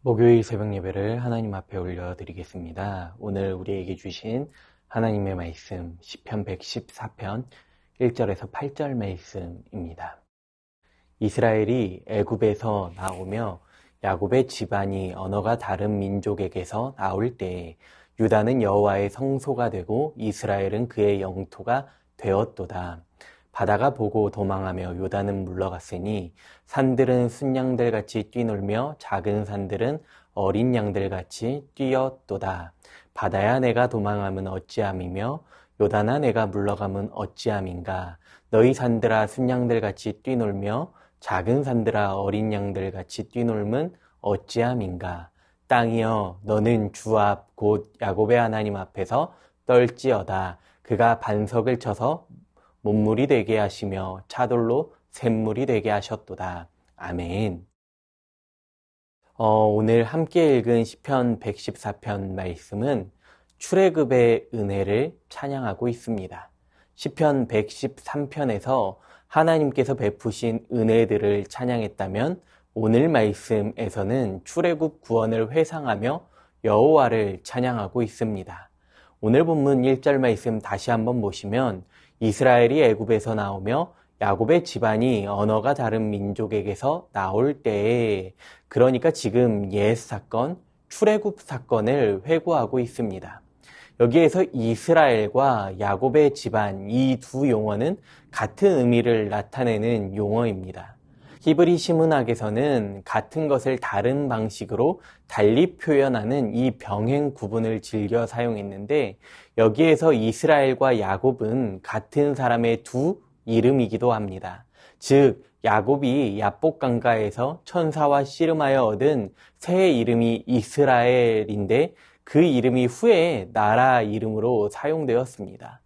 목요일 새벽 예배를 하나님 앞에 올려드리겠습니다. 오늘 우리에게 주신 하나님의 말씀 시편 114편 1절에서 8절 말씀입니다. 이스라엘이 애굽에서 나오며 야곱의 집안이 언어가 다른 민족에게서 나올 때에 유다는 여호와의 성소가 되고 이스라엘은 그의 영토가 되었도다. 바다가 보고 도망하며 요단은 물러갔으니 산들은 순양들같이 뛰놀며 작은 산들은 어린 양들같이 뛰었도다. 바다야 내가 도망함은 어찌함이며 요단아 내가 물러감은 어찌함인가. 너희 산들아 순양들같이 뛰놀며 작은 산들아 어린 양들같이 뛰놀면 어찌함인가. 땅이여 너는 주 앞 곧 야곱의 하나님 앞에서 떨지어다. 그가 반석을 쳐서 못물이 되게 하시며 차돌로 샘물이 되게 하셨도다. 아멘. 오늘 함께 읽은 시편 114편 말씀은 출애굽의 은혜를 찬양하고 있습니다. 시편 113편에서 하나님께서 베푸신 은혜들을 찬양했다면 오늘 말씀에서는 출애굽 구원을 회상하며 여호와를 찬양하고 있습니다. 오늘 본문 1절 말씀 다시 한번 보시면 이스라엘이 애굽에서 나오며 야곱의 집안이 언어가 다른 민족에게서 나올 때에, 그러니까 지금 옛 사건, 출애굽 사건을 회고하고 있습니다. 여기에서 이스라엘과 야곱의 집안, 이 두 용어는 같은 의미를 나타내는 용어입니다. 히브리 시문학에서는 같은 것을 다른 방식으로 달리 표현하는 이 병행 구분을 즐겨 사용했는데, 여기에서 이스라엘과 야곱은 같은 사람의 두 이름이기도 합니다. 즉 야곱이 야복 강가에서 천사와 씨름하여 얻은 새의 이름이 이스라엘인데 그 이름이 후에 나라 이름으로 사용되었습니다.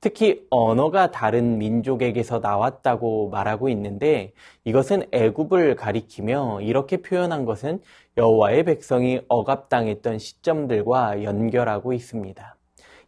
특히 언어가 다른 민족에게서 나왔다고 말하고 있는데 이것은 애굽을 가리키며 이렇게 표현한 것은 여호와의 백성이 억압당했던 시점들과 연결하고 있습니다.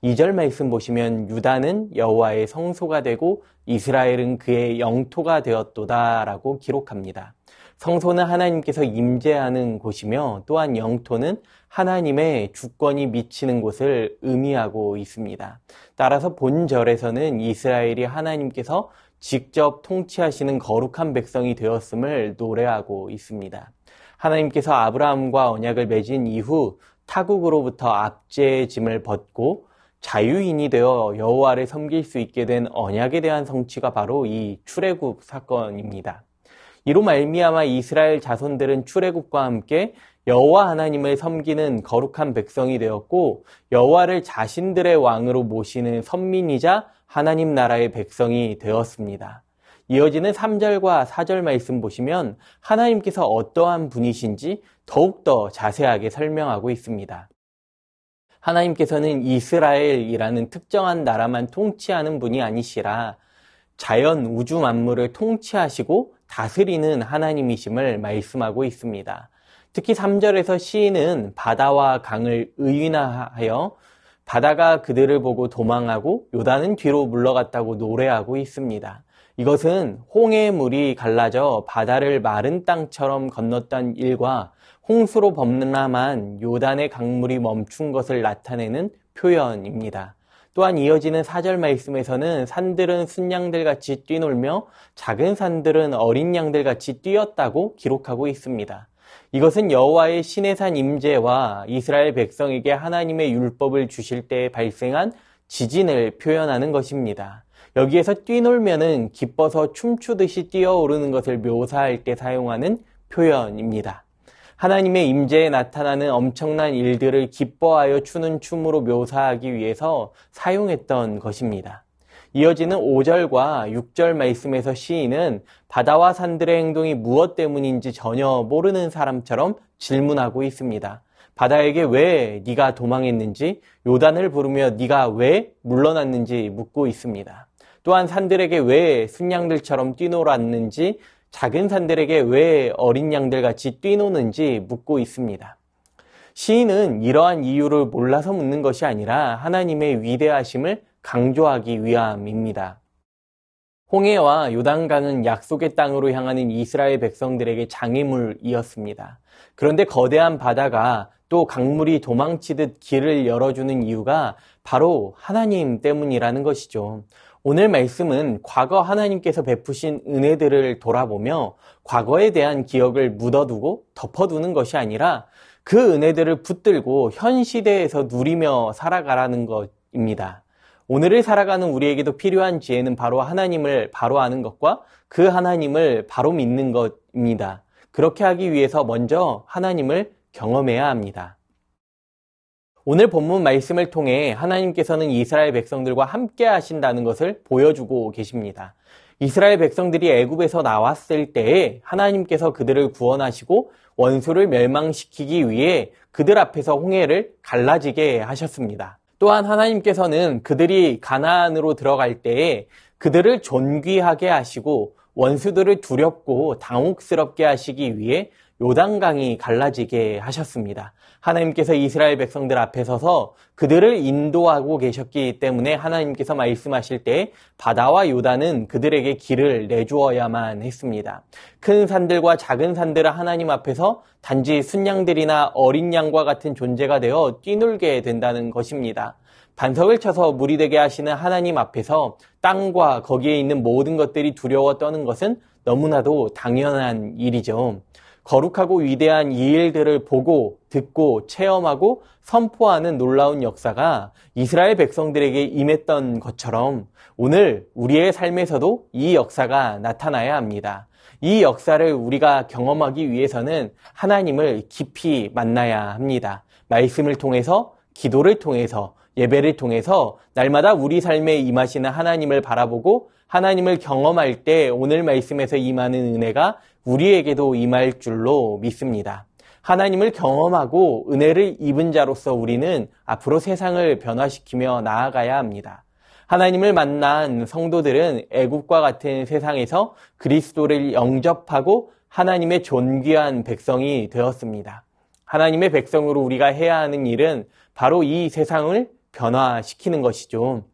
2절 말씀 보시면 유다는 여호와의 성소가 되고 이스라엘은 그의 영토가 되었도다 라고 기록합니다. 성소는 하나님께서 임재하는 곳이며 또한 영토는 하나님의 주권이 미치는 곳을 의미하고 있습니다. 따라서 본절에서는 이스라엘이 하나님께서 직접 통치하시는 거룩한 백성이 되었음을 노래하고 있습니다. 하나님께서 아브라함과 언약을 맺은 이후 타국으로부터 압제의 짐을 벗고 자유인이 되어 여호와를 섬길 수 있게 된 언약에 대한 성취가 바로 이 출애굽 사건입니다. 이로 말미암아 이스라엘 자손들은 출애굽과 함께 여호와 하나님을 섬기는 거룩한 백성이 되었고 여호와를 자신들의 왕으로 모시는 선민이자 하나님 나라의 백성이 되었습니다. 이어지는 3절과 4절 말씀 보시면 하나님께서 어떠한 분이신지 더욱더 자세하게 설명하고 있습니다. 하나님께서는 이스라엘이라는 특정한 나라만 통치하는 분이 아니시라 자연 우주 만물을 통치하시고 다스리는 하나님이심을 말씀하고 있습니다. 특히 3절에서 시인은 바다와 강을 의인화하여 바다가 그들을 보고 도망하고 요단은 뒤로 물러갔다고 노래하고 있습니다. 이것은 홍해의 물이 갈라져 바다를 마른 땅처럼 건넜던 일과 홍수로 범람한 요단의 강물이 멈춘 것을 나타내는 표현입니다. 또한 이어지는 4절 말씀에서는 산들은 순양들같이 뛰놀며 작은 산들은 어린 양들같이 뛰었다고 기록하고 있습니다. 이것은 여호와의 시내산 임재와 이스라엘 백성에게 하나님의 율법을 주실 때 발생한 지진을 표현하는 것입니다. 여기에서 뛰놀면은 기뻐서 춤추듯이 뛰어오르는 것을 묘사할 때 사용하는 표현입니다. 하나님의 임재에 나타나는 엄청난 일들을 기뻐하여 추는 춤으로 묘사하기 위해서 사용했던 것입니다. 이어지는 5절과 6절 말씀에서 시인은 바다와 산들의 행동이 무엇 때문인지 전혀 모르는 사람처럼 질문하고 있습니다. 바다에게 왜 네가 도망했는지, 요단을 부르며 네가 왜 물러났는지 묻고 있습니다. 또한 산들에게 왜 순양들처럼 뛰놀았는지, 작은 산들에게 왜 어린 양들같이 뛰노는지 묻고 있습니다. 시인은 이러한 이유를 몰라서 묻는 것이 아니라 하나님의 위대하심을 강조하기 위함입니다. 홍해와 요단강은 약속의 땅으로 향하는 이스라엘 백성들에게 장애물이었습니다. 그런데 거대한 바다가 또 강물이 도망치듯 길을 열어주는 이유가 바로 하나님 때문이라는 것이죠. 오늘 말씀은 과거 하나님께서 베푸신 은혜들을 돌아보며 과거에 대한 기억을 묻어두고 덮어두는 것이 아니라 그 은혜들을 붙들고 현 시대에서 누리며 살아가라는 것입니다. 오늘을 살아가는 우리에게도 필요한 지혜는 바로 하나님을 바로 아는 것과 그 하나님을 바로 믿는 것입니다. 그렇게 하기 위해서 먼저 하나님을 경험해야 합니다. 오늘 본문 말씀을 통해 하나님께서는 이스라엘 백성들과 함께 하신다는 것을 보여주고 계십니다. 이스라엘 백성들이 애굽에서 나왔을 때에 하나님께서 그들을 구원하시고 원수를 멸망시키기 위해 그들 앞에서 홍해를 갈라지게 하셨습니다. 또한 하나님께서는 그들이 가나안으로 들어갈 때에 그들을 존귀하게 하시고 원수들을 두렵고 당혹스럽게 하시기 위해 요단강이 갈라지게 하셨습니다. 하나님께서 이스라엘 백성들 앞에 서서 그들을 인도하고 계셨기 때문에 하나님께서 말씀하실 때 바다와 요단은 그들에게 길을 내주어야만 했습니다. 큰 산들과 작은 산들은 하나님 앞에서 단지 순양들이나 어린 양과 같은 존재가 되어 뛰놀게 된다는 것입니다. 반석을 쳐서 물이 되게 하시는 하나님 앞에서 땅과 거기에 있는 모든 것들이 두려워 떠는 것은 너무나도 당연한 일이죠. 거룩하고 위대한 이 일들을 보고 듣고 체험하고 선포하는 놀라운 역사가 이스라엘 백성들에게 임했던 것처럼 오늘 우리의 삶에서도 이 역사가 나타나야 합니다. 이 역사를 우리가 경험하기 위해서는 하나님을 깊이 만나야 합니다. 말씀을 통해서, 기도를 통해서, 예배를 통해서 날마다 우리 삶에 임하시는 하나님을 바라보고 하나님을 경험할 때 오늘 말씀에서 임하는 은혜가 우리에게도 임할 줄로 믿습니다. 하나님을 경험하고 은혜를 입은 자로서 우리는 앞으로 세상을 변화시키며 나아가야 합니다. 하나님을 만난 성도들은 애굽과 같은 세상에서 그리스도를 영접하고 하나님의 존귀한 백성이 되었습니다. 하나님의 백성으로 우리가 해야 하는 일은 바로 이 세상을 변화시키는 것이죠.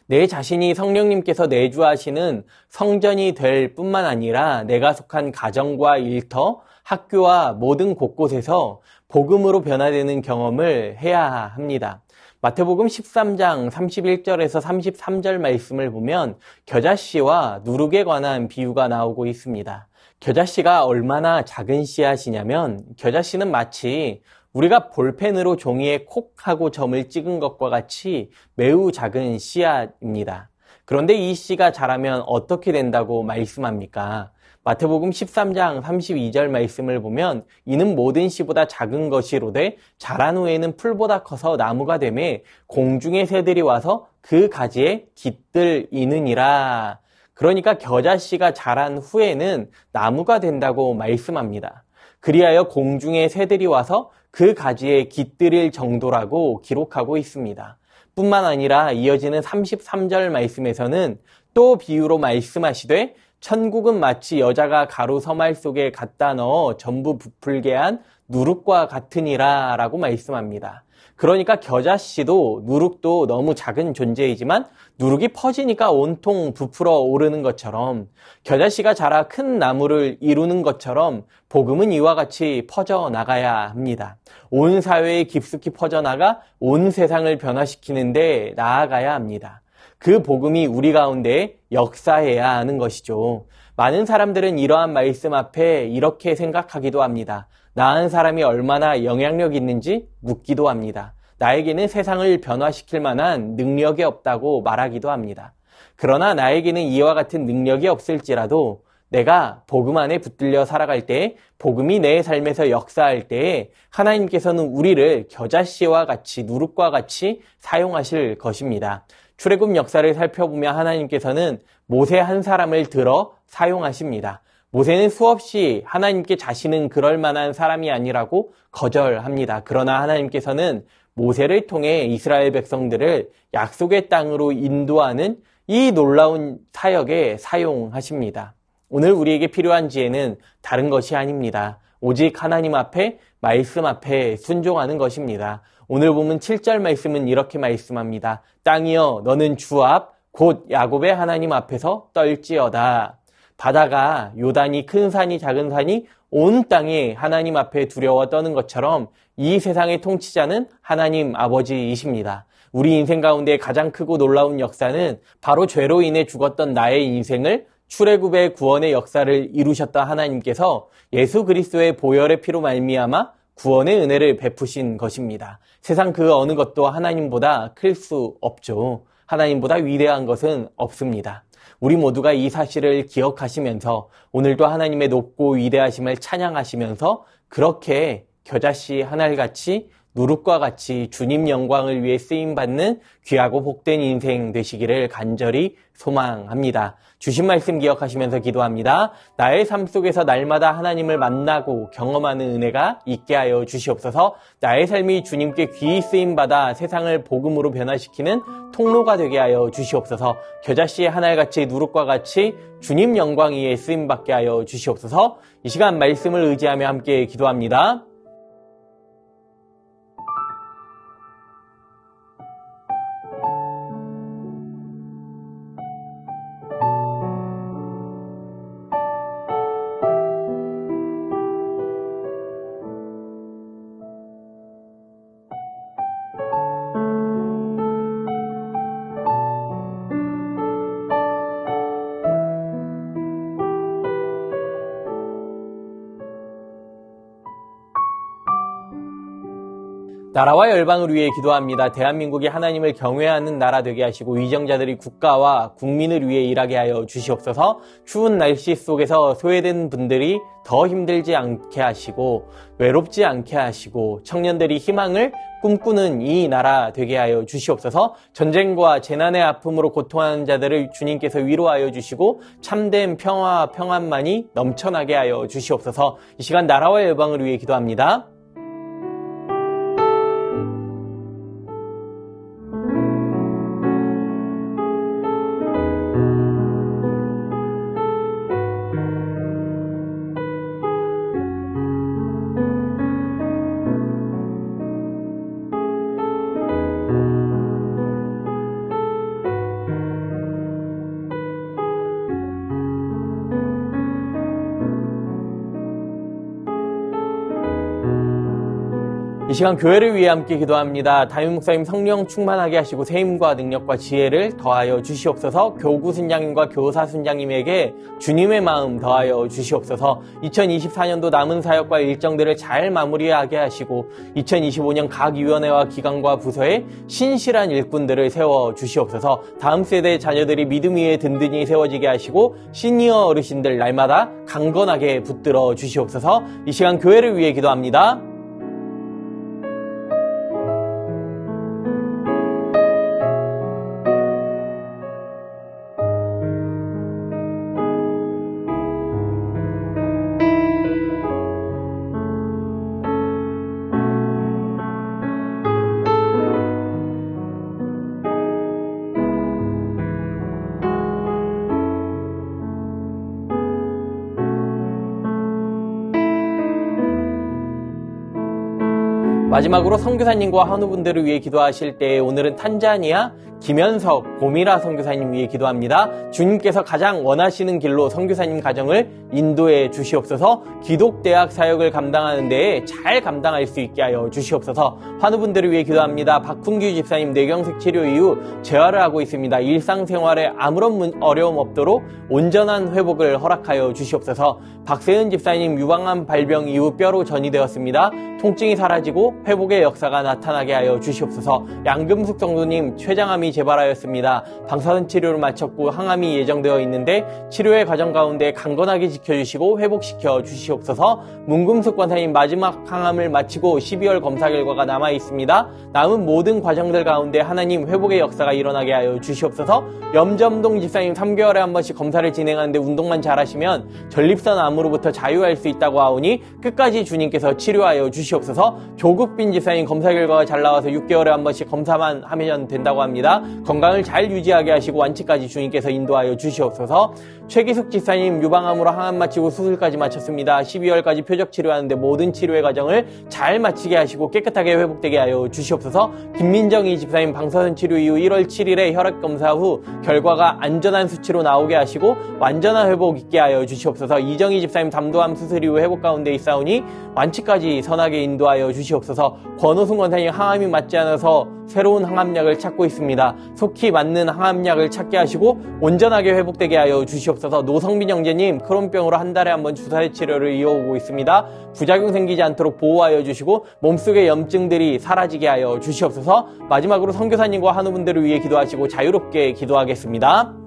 내 자신이 성령님께서 내주하시는 성전이 될 뿐만 아니라 내가 속한 가정과 일터, 학교와 모든 곳곳에서 복음으로 변화되는 경험을 해야 합니다. 마태복음 13장 31절에서 33절 말씀을 보면 겨자씨와 누룩에 관한 비유가 나오고 있습니다. 겨자씨가 얼마나 작은 씨앗이냐면 겨자씨는 마치 우리가 볼펜으로 종이에 콕 하고 점을 찍은 것과 같이 매우 작은 씨앗입니다. 그런데 이 씨가 자라면 어떻게 된다고 말씀합니까? 마태복음 13장 32절 말씀을 보면 이는 모든 씨보다 작은 것이로되 자란 후에는 풀보다 커서 나무가 되매 공중의 새들이 와서 그 가지에 깃들이느니라. 그러니까 겨자씨가 자란 후에는 나무가 된다고 말씀합니다. 그리하여 공중의 새들이 와서 그 가지에 깃들일 정도라고 기록하고 있습니다. 뿐만 아니라 이어지는 33절 말씀에서는 또 비유로 말씀하시되 천국은 마치 여자가 가루 서말 속에 갖다 넣어 전부 부풀게 한 누룩과 같으니라 라고 말씀합니다. 그러니까 겨자씨도 누룩도 너무 작은 존재이지만 누룩이 퍼지니까 온통 부풀어 오르는 것처럼 겨자씨가 자라 큰 나무를 이루는 것처럼 복음은 이와 같이 퍼져나가야 합니다. 온 사회에 깊숙이 퍼져나가 온 세상을 변화시키는데 나아가야 합니다. 그 복음이 우리 가운데 역사해야 하는 것이죠. 많은 사람들은 이러한 말씀 앞에 이렇게 생각하기도 합니다. 나은 사람이 얼마나 영향력 있는지 묻기도 합니다. 나에게는 세상을 변화시킬 만한 능력이 없다고 말하기도 합니다. 그러나 나에게는 이와 같은 능력이 없을지라도 내가 복음 안에 붙들려 살아갈 때, 복음이 내 삶에서 역사할 때에 하나님께서는 우리를 겨자씨와 같이, 누룩과 같이 사용하실 것입니다. 출애굽 역사를 살펴보면 하나님께서는 모세 한 사람을 들어 사용하십니다. 모세는 수없이 하나님께 자신은 그럴 만한 사람이 아니라고 거절합니다. 그러나 하나님께서는 모세를 통해 이스라엘 백성들을 약속의 땅으로 인도하는 이 놀라운 사역에 사용하십니다. 오늘 우리에게 필요한 지혜는 다른 것이 아닙니다. 오직 하나님 앞에, 말씀 앞에 순종하는 것입니다. 오늘 보면 7절 말씀은 이렇게 말씀합니다. 땅이여 너는 주 앞, 곧 야곱의 하나님 앞에서 떨지어다. 바다가 요단이 큰 산이 작은 산이 온 땅이 하나님 앞에 두려워 떠는 것처럼 이 세상의 통치자는 하나님 아버지이십니다. 우리 인생 가운데 가장 크고 놀라운 역사는 바로 죄로 인해 죽었던 나의 인생을 출애굽의 구원의 역사를 이루셨던 하나님께서 예수 그리스도의 보혈의 피로 말미암아 구원의 은혜를 베푸신 것입니다. 세상 그 어느 것도 하나님보다 클 수 없죠. 하나님보다 위대한 것은 없습니다. 우리 모두가 이 사실을 기억하시면서 오늘도 하나님의 높고 위대하심을 찬양하시면서 그렇게 겨자씨 하늘같이 누룩과 같이 주님 영광을 위해 쓰임받는 귀하고 복된 인생 되시기를 간절히 소망합니다. 주신 말씀 기억하시면서 기도합니다. 나의 삶 속에서 날마다 하나님을 만나고 경험하는 은혜가 있게 하여 주시옵소서. 나의 삶이 주님께 귀히 쓰임받아 세상을 복음으로 변화시키는 통로가 되게 하여 주시옵소서. 겨자씨의 하늘같이 누룩과 같이 주님 영광 위에 쓰임받게 하여 주시옵소서. 이 시간 말씀을 의지하며 함께 기도합니다. 나라와 열방을 위해 기도합니다. 대한민국이 하나님을 경외하는 나라 되게 하시고 위정자들이 국가와 국민을 위해 일하게 하여 주시옵소서. 추운 날씨 속에서 소외된 분들이 더 힘들지 않게 하시고 외롭지 않게 하시고 청년들이 희망을 꿈꾸는 이 나라 되게 하여 주시옵소서. 전쟁과 재난의 아픔으로 고통하는 자들을 주님께서 위로하여 주시고 참된 평화와 평안만이 넘쳐나게 하여 주시옵소서. 이 시간 나라와 열방을 위해 기도합니다. 이 시간 교회를 위해 함께 기도합니다. 담임 목사님 성령 충만하게 하시고 세임과 능력과 지혜를 더하여 주시옵소서. 교구 순장님과 교사 순장님에게 주님의 마음 더하여 주시옵소서. 2024년도 남은 사역과 일정들을 잘 마무리하게 하시고 2025년 각 위원회와 기관과 부서에 신실한 일꾼들을 세워 주시옵소서. 다음 세대 자녀들이 믿음 위에 든든히 세워지게 하시고 시니어 어르신들 날마다 강건하게 붙들어 주시옵소서. 이 시간 교회를 위해 기도합니다. 마지막으로 선교사님과 한우분들을 위해 기도하실 때 오늘은 탄자니아 김현석 고미라 선교사님 위해 기도합니다. 주님께서 가장 원하시는 길로 선교사님 가정을 인도해 주시옵소서. 기독대학 사역을 감당하는 데에 잘 감당할 수 있게 하여 주시옵소서. 환우분들을 위해 기도합니다. 박훈규 집사님 뇌경색 치료 이후 재활을 하고 있습니다. 일상생활에 아무런 어려움 없도록 온전한 회복을 허락하여 주시옵소서. 박세은 집사님 유방암 발병 이후 뼈로 전이되었습니다. 통증이 사라지고 회복의 역사가 나타나게 하여 주시옵소서. 양금숙 성도님 췌장암이 재발하였습니다. 방사선 치료를 마쳤고 항암이 예정되어 있는데 치료의 과정 가운데 강건하게 지켜주시고 회복시켜 주시옵소서. 문금숙 권사님 마지막 항암을 마치고 12월 검사 결과가 남아 있습니다. 남은 모든 과정들 가운데 하나님 회복의 역사가 일어나게 하여 주시옵소서. 염점동 집사님 3개월에 한 번씩 검사를 진행하는데 운동만 잘하시면 전립선 암으로부터 자유할 수 있다고 하오니 끝까지 주님께서 치료하여 주시옵소서. 조국 김국빈 지사님 검사 결과가 잘 나와서 6개월에 한 번씩 검사만 하면 된다고 합니다. 건강을 잘 유지하게 하시고 완치까지 주님께서 인도하여 주시옵소서. 최기숙 지사님 유방암으로 항암 마치고 수술까지 마쳤습니다. 12월까지 표적 치료하는데 모든 치료의 과정을 잘 마치게 하시고 깨끗하게 회복되게 하여 주시옵소서. 김민정이 집사님 방사선 치료 이후 1월 7일에 혈액 검사 후 결과가 안전한 수치로 나오게 하시고 완전한 회복 있게 하여 주시옵소서. 이정희 집사님 담도암 수술 이후 회복 가운데 있사오니 완치까지 선하게 인도하여 주시옵소서. 권호순 권사님 항암이 맞지 않아서 새로운 항암약을 찾고 있습니다. 속히 맞는 항암약을 찾게 하시고 온전하게 회복되게 하여 주시옵소서. 노성빈 형제님 크론병으로 한 달에 한 번 주사의 치료를 이어오고 있습니다. 부작용 생기지 않도록 보호하여 주시고 몸속의 염증들이 사라지게 하여 주시옵소서. 마지막으로 선교사님과 한우분들을 위해 기도하시고 자유롭게 기도하겠습니다.